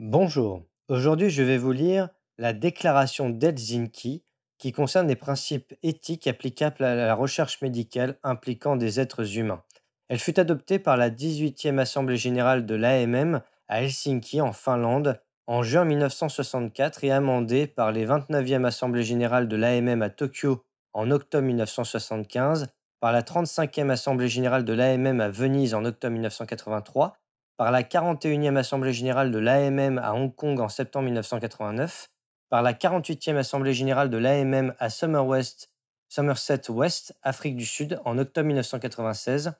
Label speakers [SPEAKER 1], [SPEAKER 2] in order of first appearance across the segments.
[SPEAKER 1] Bonjour, aujourd'hui je vais vous lire la déclaration d'Helsinki qui concerne les principes éthiques applicables à la recherche médicale impliquant des êtres humains. Elle fut adoptée par la 18e Assemblée générale de l'AMM à Helsinki en Finlande en juin 1964 et amendée par les 29e Assemblée générale de l'AMM à Tokyo en octobre 1975, par la 35e Assemblée générale de l'AMM à Venise en octobre 1983, par la 41e Assemblée générale de l'AMM à Hong Kong en septembre 1989, par la 48e Assemblée générale de l'AMM à Somerset West, Afrique du Sud, en octobre 1996,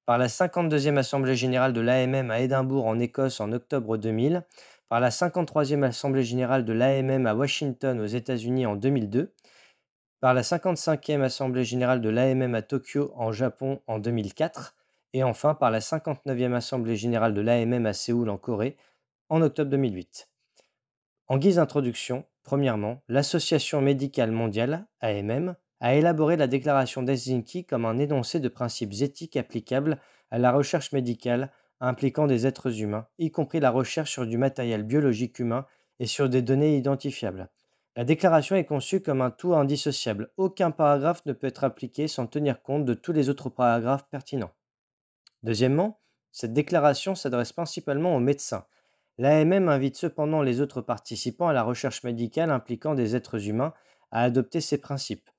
[SPEAKER 1] par la 52e Assemblée générale de l'AMM à Édimbourg en Écosse en octobre 2000, par la 53e Assemblée générale de l'AMM à Washington aux États-Unis en 2002, par la 55e Assemblée générale de l'AMM à Tokyo en Japon en 2004, et enfin par la 59e Assemblée générale de l'AMM à Séoul en Corée en octobre 2008. En guise d'introduction, premièrement, l'Association médicale mondiale, AMM, a élaboré la déclaration d'Helsinki comme un énoncé de principes éthiques applicables à la recherche médicale impliquant des êtres humains, y compris la recherche sur du matériel biologique humain et sur des données identifiables. La déclaration est conçue comme un tout indissociable. Aucun paragraphe ne peut être appliqué sans tenir compte de tous les autres paragraphes pertinents. Deuxièmement, cette déclaration s'adresse principalement aux médecins. L'AMM invite cependant les autres participants à la recherche médicale impliquant des êtres humains à adopter ces principes.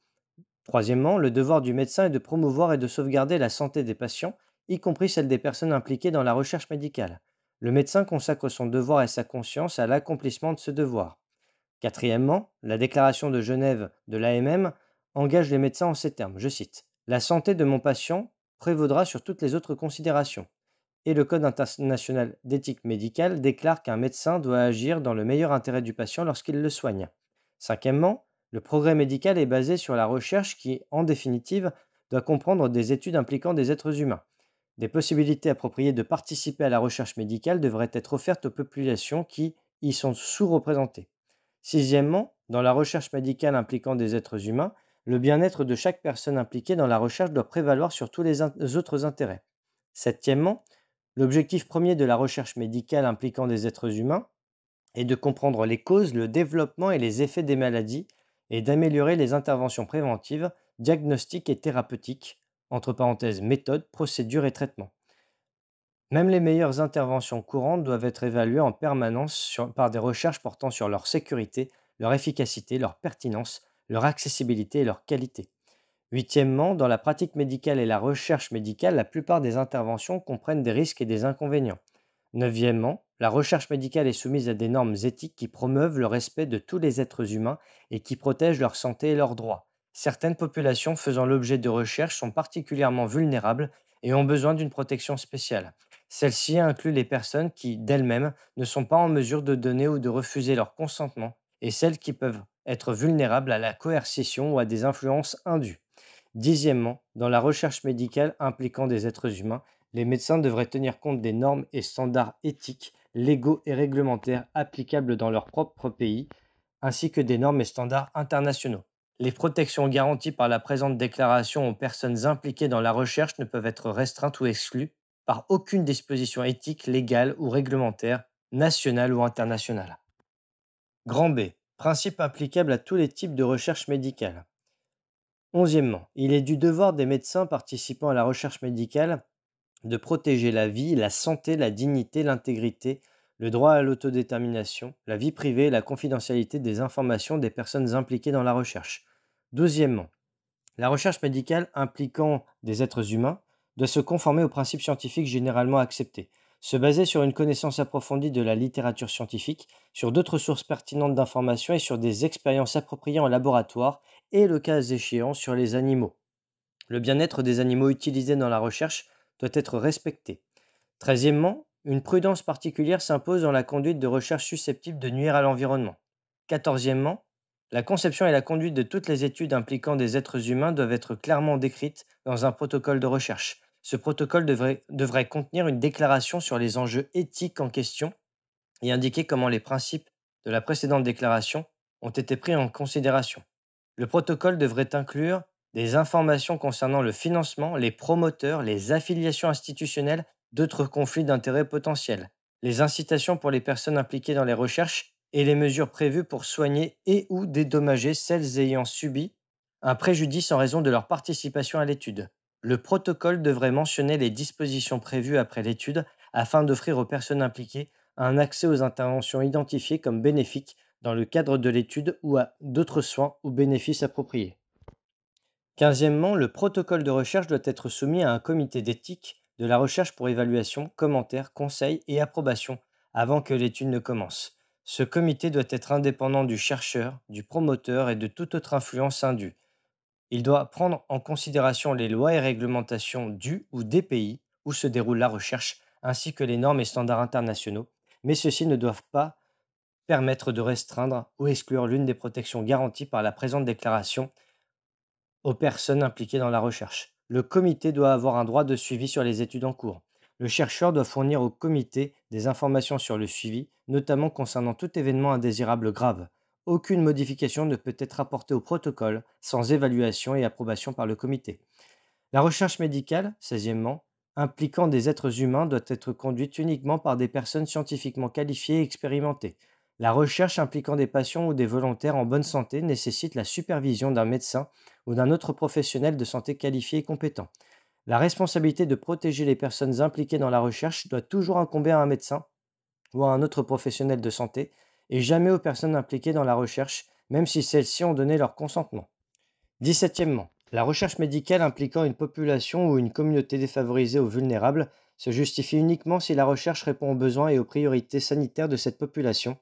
[SPEAKER 1] Troisièmement, le devoir du médecin est de promouvoir et de sauvegarder la santé des patients, y compris celle des personnes impliquées dans la recherche médicale. Le médecin consacre son devoir et sa conscience à l'accomplissement de ce devoir. Quatrièmement, la déclaration de Genève de l'AMM engage les médecins en ces termes, je cite: «La santé de mon patient prévaudra sur toutes les autres considérations.» Et le Code international d'éthique médicale déclare qu'un médecin doit agir dans le meilleur intérêt du patient lorsqu'il le soigne. Cinquièmement, le progrès médical est basé sur la recherche qui, en définitive, doit comprendre des études impliquant des êtres humains. Des possibilités appropriées de participer à la recherche médicale devraient être offertes aux populations qui y sont sous-représentées. Sixièmement, dans la recherche médicale impliquant des êtres humains, le bien-être de chaque personne impliquée dans la recherche doit prévaloir sur tous les autres intérêts. Septièmement, l'objectif premier de la recherche médicale impliquant des êtres humains est de comprendre les causes, le développement et les effets des maladies et d'améliorer les interventions préventives, diagnostiques et thérapeutiques, entre parenthèses méthodes, procédures et traitements. Même les meilleures interventions courantes doivent être évaluées en permanence par des recherches portant sur leur sécurité, leur efficacité, leur pertinence, leur accessibilité et leur qualité. Huitièmement, dans la pratique médicale et la recherche médicale, la plupart des interventions comprennent des risques et des inconvénients. Neuvièmement, la recherche médicale est soumise à des normes éthiques qui promeuvent le respect de tous les êtres humains et qui protègent leur santé et leurs droits. Certaines populations faisant l'objet de recherches sont particulièrement vulnérables et ont besoin d'une protection spéciale. Celle-ci inclut les personnes qui, d'elles-mêmes, ne sont pas en mesure de donner ou de refuser leur consentement et celles qui peuvent être vulnérables à la coercition ou à des influences indues. Dixièmement, dans la recherche médicale impliquant des êtres humains, les médecins devraient tenir compte des normes et standards éthiques, légaux et réglementaires applicables dans leur propre pays, ainsi que des normes et standards internationaux. Les protections garanties par la présente déclaration aux personnes impliquées dans la recherche ne peuvent être restreintes ou exclues par aucune disposition éthique, légale ou réglementaire, nationale ou internationale. Grand B. Principe applicable à tous les types de recherche médicale. Onzièmement, il est du devoir des médecins participant à la recherche médicale de protéger la vie, la santé, la dignité, l'intégrité, le droit à l'autodétermination, la vie privée et la confidentialité des informations des personnes impliquées dans la recherche. Douzièmement, la recherche médicale impliquant des êtres humains doit se conformer aux principes scientifiques généralement acceptés, se baser sur une connaissance approfondie de la littérature scientifique, sur d'autres sources pertinentes d'informations et sur des expériences appropriées en laboratoire et, le cas échéant, sur les animaux. Le bien-être des animaux utilisés dans la recherche doit être respecté. Treizièmement, une prudence particulière s'impose dans la conduite de recherches susceptibles de nuire à l'environnement. Quatorzièmement, la conception et la conduite de toutes les études impliquant des êtres humains doivent être clairement décrites dans un protocole de recherche. Ce protocole devrait contenir une déclaration sur les enjeux éthiques en question et indiquer comment les principes de la précédente déclaration ont été pris en considération. Le protocole devrait inclure des informations concernant le financement, les promoteurs, les affiliations institutionnelles, d'autres conflits d'intérêts potentiels, les incitations pour les personnes impliquées dans les recherches et les mesures prévues pour soigner et ou dédommager celles ayant subi un préjudice en raison de leur participation à l'étude. Le protocole devrait mentionner les dispositions prévues après l'étude afin d'offrir aux personnes impliquées un accès aux interventions identifiées comme bénéfiques dans le cadre de l'étude ou à d'autres soins ou bénéfices appropriés. Quinzièmement, le protocole de recherche doit être soumis à un comité d'éthique de la recherche pour évaluation, commentaires, conseils et approbation avant que l'étude ne commence. Ce comité doit être indépendant du chercheur, du promoteur et de toute autre influence indue. Il doit prendre en considération les lois et réglementations du ou des pays où se déroule la recherche, ainsi que les normes et standards internationaux, mais ceux-ci ne doivent pas permettre de restreindre ou exclure l'une des protections garanties par la présente déclaration aux personnes impliquées dans la recherche. Le comité doit avoir un droit de suivi sur les études en cours. Le chercheur doit fournir au comité des informations sur le suivi, notamment concernant tout événement indésirable grave. Aucune modification ne peut être apportée au protocole sans évaluation et approbation par le comité. La recherche médicale, 16e, impliquant des êtres humains, doit être conduite uniquement par des personnes scientifiquement qualifiées et expérimentées. La recherche impliquant des patients ou des volontaires en bonne santé nécessite la supervision d'un médecin ou d'un autre professionnel de santé qualifié et compétent. La responsabilité de protéger les personnes impliquées dans la recherche doit toujours incomber à un médecin ou à un autre professionnel de santé et jamais aux personnes impliquées dans la recherche, même si celles-ci ont donné leur consentement. 17e, la recherche médicale impliquant une population ou une communauté défavorisée ou vulnérable se justifie uniquement si la recherche répond aux besoins et aux priorités sanitaires de cette population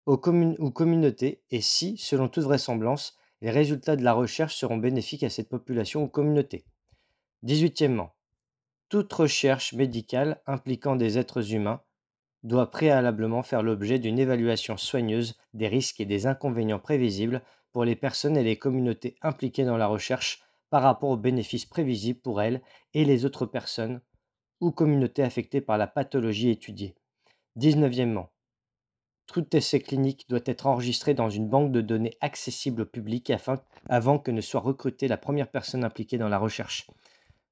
[SPEAKER 1] aux communes ou communautés et si, selon toute vraisemblance, les résultats de la recherche seront bénéfiques à cette population ou communauté. 18e, toute recherche médicale impliquant des êtres humains doit préalablement faire l'objet d'une évaluation soigneuse des risques et des inconvénients prévisibles pour les personnes et les communautés impliquées dans la recherche par rapport aux bénéfices prévisibles pour elles et les autres personnes ou communautés affectées par la pathologie étudiée. 19e, tout essai clinique doit être enregistré dans une banque de données accessible au public avant que ne soit recrutée la première personne impliquée dans la recherche.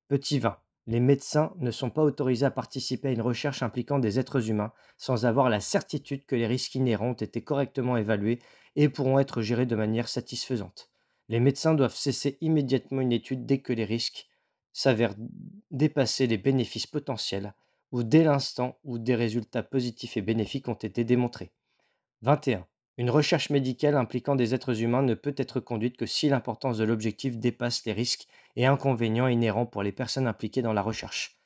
[SPEAKER 1] Petit 20. Les médecins ne sont pas autorisés à participer à une recherche impliquant des êtres humains sans avoir la certitude que les risques inhérents ont été correctement évalués et pourront être gérés de manière satisfaisante. Les médecins doivent cesser immédiatement une étude dès que les risques s'avèrent dépasser les bénéfices potentiels ou dès l'instant où des résultats positifs et bénéfiques ont été démontrés. 21. Une recherche médicale impliquant des êtres humains ne peut être conduite que si l'importance de l'objectif dépasse les risques et inconvénients inhérents pour les personnes impliquées dans la recherche.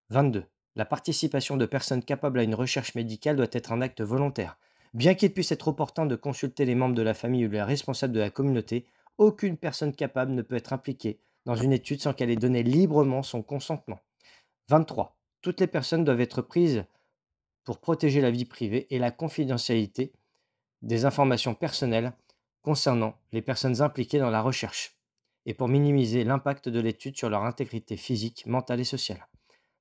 [SPEAKER 1] 22. La participation de personnes capables à une recherche médicale doit être un acte volontaire. Bien qu'il puisse être opportun de consulter les membres de la famille ou les responsables de la communauté, aucune personne capable ne peut être impliquée dans une étude sans qu'elle ait donné librement son consentement. 23. Toutes les personnes doivent être prises pour protéger la vie privée et la confidentialité des informations personnelles concernant les personnes impliquées dans la recherche et pour minimiser l'impact de l'étude sur leur intégrité physique, mentale et sociale.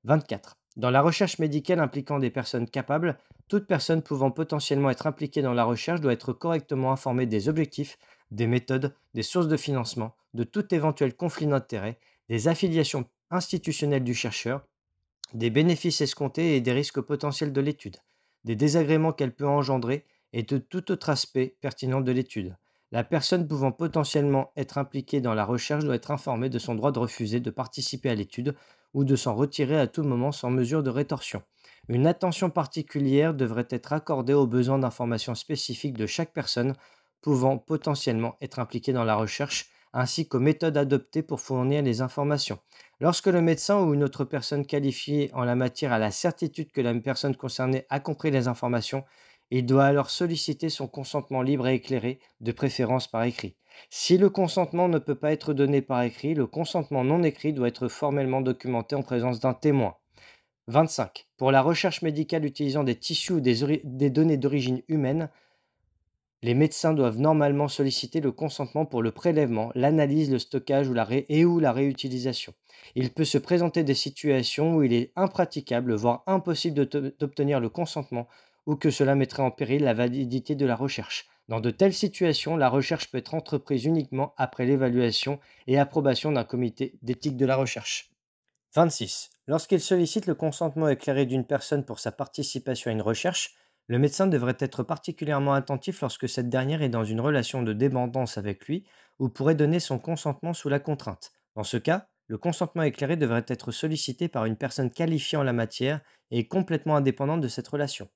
[SPEAKER 1] 24. Dans la recherche médicale impliquant des personnes capables, toute personne pouvant potentiellement être impliquée dans la recherche doit être correctement informée des objectifs, des méthodes, des sources de financement, de tout éventuel conflit d'intérêts, des affiliations institutionnelles du chercheur, des bénéfices escomptés et des risques potentiels de l'étude, des désagréments qu'elle peut engendrer et de tout autre aspect pertinent de l'étude. La personne pouvant potentiellement être impliquée dans la recherche doit être informée de son droit de refuser de participer à l'étude ou de s'en retirer à tout moment sans mesure de rétorsion. Une attention particulière devrait être accordée aux besoins d'informations spécifiques de chaque personne pouvant potentiellement être impliquée dans la recherche, ainsi qu'aux méthodes adoptées pour fournir les informations. Lorsque le médecin ou une autre personne qualifiée en la matière a la certitude que la personne concernée a compris les informations, il doit alors solliciter son consentement libre et éclairé, de préférence par écrit. Si le consentement ne peut pas être donné par écrit, le consentement non écrit doit être formellement documenté en présence d'un témoin. 25. Pour la recherche médicale utilisant des tissus ou des données d'origine humaine, les médecins doivent normalement solliciter le consentement pour le prélèvement, l'analyse, le stockage ou la réutilisation. Il peut se présenter des situations où il est impraticable, voire impossible d'obtenir le consentement ou que cela mettrait en péril la validité de la recherche. Dans de telles situations, la recherche peut être entreprise uniquement après l'évaluation et approbation d'un comité d'éthique de la recherche. 26. Lorsqu'il sollicite le consentement éclairé d'une personne pour sa participation à une recherche, le médecin devrait être particulièrement attentif lorsque cette dernière est dans une relation de dépendance avec lui ou pourrait donner son consentement sous la contrainte. Dans ce cas, le consentement éclairé devrait être sollicité par une personne qualifiée en la matière et complètement indépendante de cette relation.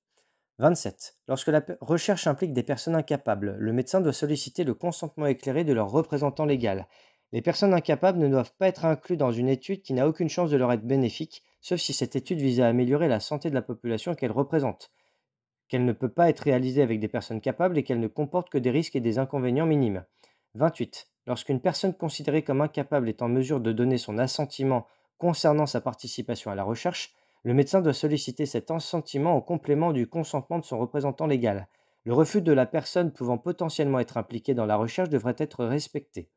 [SPEAKER 1] 27. Lorsque la recherche implique des personnes incapables, le médecin doit solliciter le consentement éclairé de leur représentant légal. Les personnes incapables ne doivent pas être incluses dans une étude qui n'a aucune chance de leur être bénéfique, sauf si cette étude vise à améliorer la santé de la population qu'elle représente, qu'elle ne peut pas être réalisée avec des personnes capables et qu'elle ne comporte que des risques et des inconvénients minimes. 28. Lorsqu'une personne considérée comme incapable est en mesure de donner son assentiment concernant sa participation à la recherche, le médecin doit solliciter cet assentiment en complément du consentement de son représentant légal. Le refus de la personne pouvant potentiellement être impliquée dans la recherche devrait être respecté.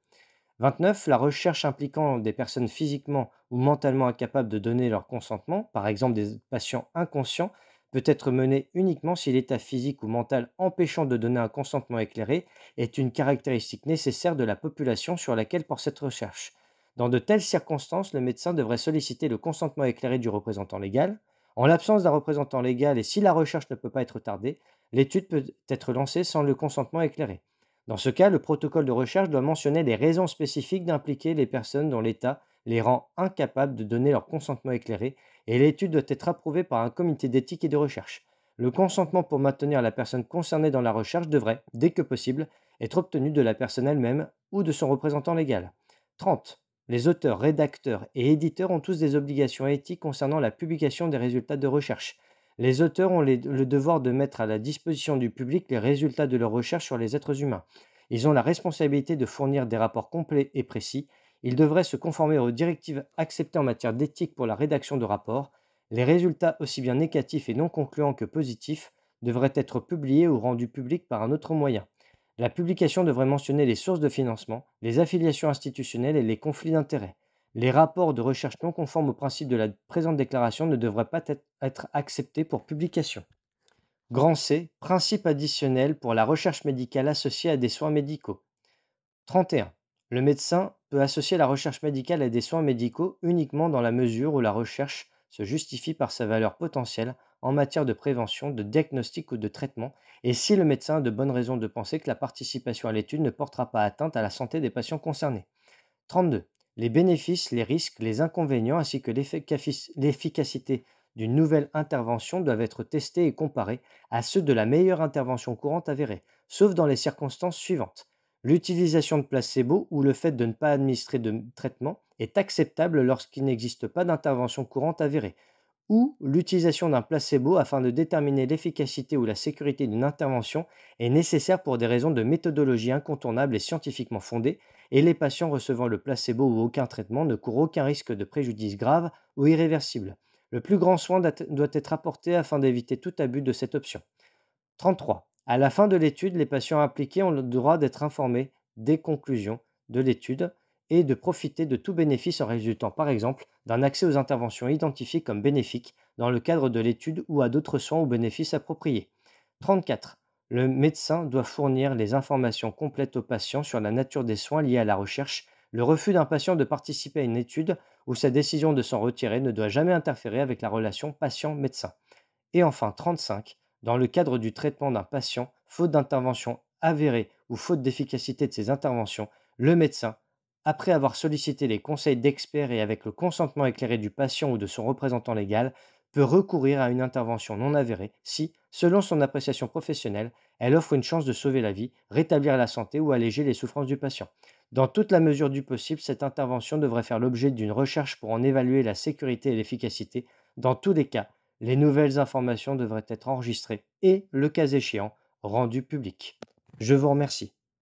[SPEAKER 1] 29. La recherche impliquant des personnes physiquement ou mentalement incapables de donner leur consentement, par exemple des patients inconscients, peut être menée uniquement si l'état physique ou mental empêchant de donner un consentement éclairé est une caractéristique nécessaire de la population sur laquelle porte cette recherche. Dans de telles circonstances, le médecin devrait solliciter le consentement éclairé du représentant légal. En l'absence d'un représentant légal et si la recherche ne peut pas être retardée, l'étude peut être lancée sans le consentement éclairé. Dans ce cas, le protocole de recherche doit mentionner les raisons spécifiques d'impliquer les personnes dont l'état les rend incapables de donner leur consentement éclairé et l'étude doit être approuvée par un comité d'éthique et de recherche. Le consentement pour maintenir la personne concernée dans la recherche devrait, dès que possible, être obtenu de la personne elle-même ou de son représentant légal. 30. Les auteurs, rédacteurs et éditeurs ont tous des obligations éthiques concernant la publication des résultats de recherche. Les auteurs ont le devoir de mettre à la disposition du public les résultats de leurs recherches sur les êtres humains. Ils ont la responsabilité de fournir des rapports complets et précis. Ils devraient se conformer aux directives acceptées en matière d'éthique pour la rédaction de rapports. Les résultats, aussi bien négatifs et non concluants que positifs, devraient être publiés ou rendus publics par un autre moyen. La publication devrait mentionner les sources de financement, les affiliations institutionnelles et les conflits d'intérêts. Les rapports de recherche non conformes aux principes de la présente déclaration ne devraient pas être acceptés pour publication. Grand C. Principe additionnel pour la recherche médicale associée à des soins médicaux. 31. Le médecin peut associer la recherche médicale à des soins médicaux uniquement dans la mesure où la recherche se justifie par sa valeur potentielle en matière de prévention, de diagnostic ou de traitement, et si le médecin a de bonnes raisons de penser que la participation à l'étude ne portera pas atteinte à la santé des patients concernés. 32. Les bénéfices, les risques, les inconvénients ainsi que l'efficacité d'une nouvelle intervention doivent être testés et comparés à ceux de la meilleure intervention courante avérée, sauf dans les circonstances suivantes. L'utilisation de placebo ou le fait de ne pas administrer de traitement est acceptable lorsqu'il n'existe pas d'intervention courante avérée, ou l'utilisation d'un placebo afin de déterminer l'efficacité ou la sécurité d'une intervention est nécessaire pour des raisons de méthodologie incontournables et scientifiquement fondées, et les patients recevant le placebo ou aucun traitement ne courent aucun risque de préjudice grave ou irréversible. Le plus grand soin doit être apporté afin d'éviter tout abus de cette option. 33. À la fin de l'étude, les patients impliqués ont le droit d'être informés des conclusions de l'étude et de profiter de tout bénéfice en résultant par exemple d'un accès aux interventions identifiées comme bénéfiques dans le cadre de l'étude ou à d'autres soins ou bénéfices appropriés. 34. Le médecin doit fournir les informations complètes aux patients sur la nature des soins liés à la recherche. Le refus d'un patient de participer à une étude ou sa décision de s'en retirer ne doit jamais interférer avec la relation patient-médecin. Et enfin, 35, dans le cadre du traitement d'un patient, faute d'intervention avérée ou faute d'efficacité de ces interventions, le médecin, après avoir sollicité les conseils d'experts et avec le consentement éclairé du patient ou de son représentant légal, peut recourir à une intervention non avérée si, selon son appréciation professionnelle, elle offre une chance de sauver la vie, rétablir la santé ou alléger les souffrances du patient. Dans toute la mesure du possible, cette intervention devrait faire l'objet d'une recherche pour en évaluer la sécurité et l'efficacité. Dans tous les cas, les nouvelles informations devraient être enregistrées et, le cas échéant, rendues publiques. Je vous remercie.